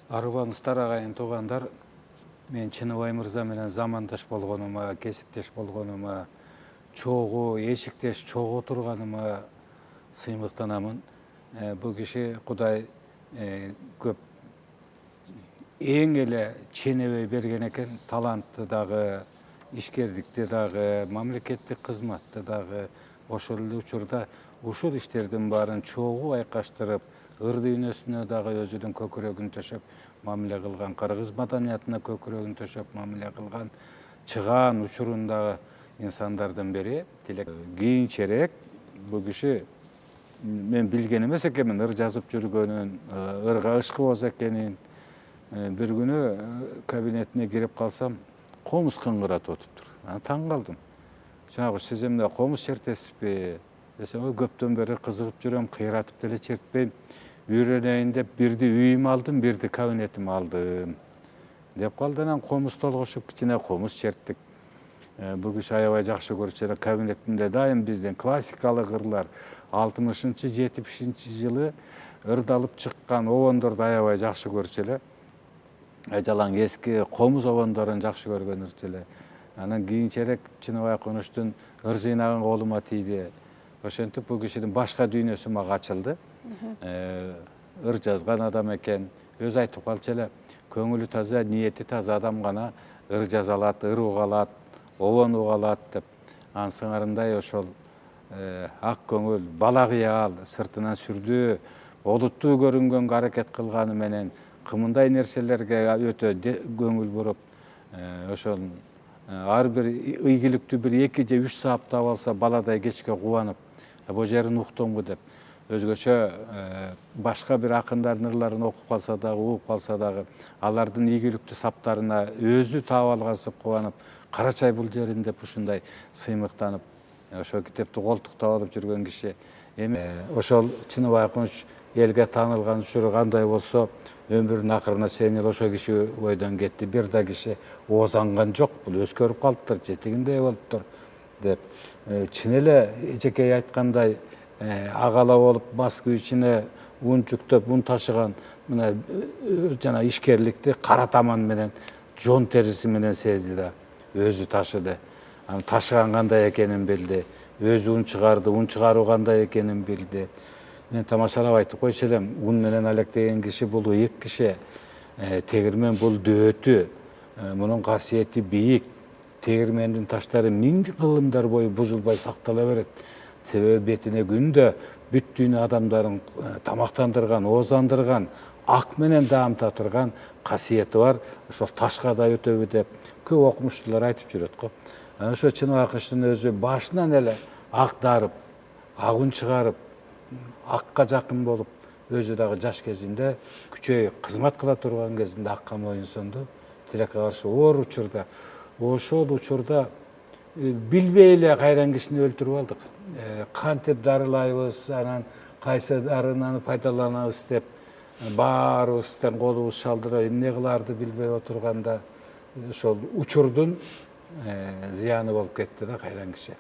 Арыбаңыздар агайын туугандар, мен Чыныбай мырза менен замандаш болгонума, кесиптеш болгонума, чогуу эшиктеш чогуу отурганыма сыймыктанамын. Бул киши Кудай көп эң эле ченебей берген экен, талантты дагы, ишкердикти дагы, мамлекеттик кызматты дагы. Ошол эле учурда ушул иштердин баарын чогуу айкаштырып, ыр дүйнөсүнө дагы өзүнүн көкүрөгүн төшөп мамиле кылган, кыргыз маданиятына көкүрөгүн төшөп мамиле кылган, чыгаан учурундагы инсандардын бири. Кийинчерээк бул киши мен билген эмес экенмин ыр жазып жүргөнүн, ырга ышкыбоз экенин. Бир күнү кабинетине кирип калсам, комуз кыңгыратып отуптур. Таң калдым. Жанагы сиз эмне комуз чертесизби десем, көптөн бери кызыгып жүрөм, кыйратып деле чертпейм. Үйрөнөйүн деп бирди үйүмө алдым, бирди кабинетиме алдым деп калды. Анан комуз толгошуп кичине комуз черттик. Бул киши аябай жакшы көрчү эле, кабинетинде дайым биздин классикалык ырлар 60-70 жылы ырдалып чыккан обондорду аябай жакшы көрчү эле. Жалаң эски комуз обондорун жакшы көргөн ырчы эле. Анан кийинчерээк Чыныбай Акунучтун ыр жыйнагын колума тийди. Ошентип бул кишинин башка дүйнөсү мага ачылды. Ыр жазган адам экен. Өзү айтып калчу эле, көңүлү таза, ниети таза адам гана ыр жаза алат, ыр уга алат, обон уга алат деп. Анын сыңарындай ошол ак көңүл, бала кыял, сыртынан сүрдүү, олуттуу көрүнгөнгө аракет кылганы менен кымындай нерселерге өтө көңүл буруп, ошол ар бир ийгиликтүү бир 2 же 3 саап таап алса баладай кечке кубанып, бул жерин уктумбу деп. Өзгөчө башка бир акындардын ырларын окуп калса дагы, угуп калса дагы, алардын ийгиликтүү саптарына өзү таап алгансып кубанып, Карачай бул жерин деп ушундай сыймыктанып, ошол китепти колтуктап алып жүргөн киши. Эми ошол Чыныбай Акуныч элге таанылган учуру кандай болсо, өмүрүнүн акырына чейин эле ошол киши бойдон кетти. Бир да киши оозанган жок, бул өскөрүп калыптыр, жетигиндей болуптур деп. Чын эле эжекей айткандай, агала болуп Москва ичине ун жүктөп, ун ташыган мына жана ишкерликти кара таман менен, жон териси менен сезди да, өзү ташыды. Анан ташыган кандай экенин билди, өзү ун чыгарды, ун чыгаруу кандай экенин билди. Мен тамашалап айтып койчу элем, ун менен алектеген киши бул ыйык киши, тегирмен бул дөөтү, мунун касиети бийик. Тегирмендин таштары 1000 кылымдар бою бузулбай сактала берет. Себеби бетине күндө бүт дүйнө адамдарын тамактандырган, оозандырган, ак менен даам татырган касиети бар. Ошол ташка да өтөбү деп көп окумуштуулар айтып жүрөт го. Ошо Чыныбай Акунучтун өзү башынан эле ак дарып, ак ун чыгарып, акка жакын болуп, өзү дагы жаш кезинде күчөйүп кызмат кыла турган кезинде акка моюнсунду. Тилекке каршы оор учурда, ошол учурда билбей эле кайран кишини өлтүрүп алдык. Кантип дарылайбыз, анан кайсы дарынаны пайдаланабыз деп баарыбыздын колубуз шалдырап эмне кылаарды билбей отурганда ошол учурдун зыяны болуп кетти да кайран киши.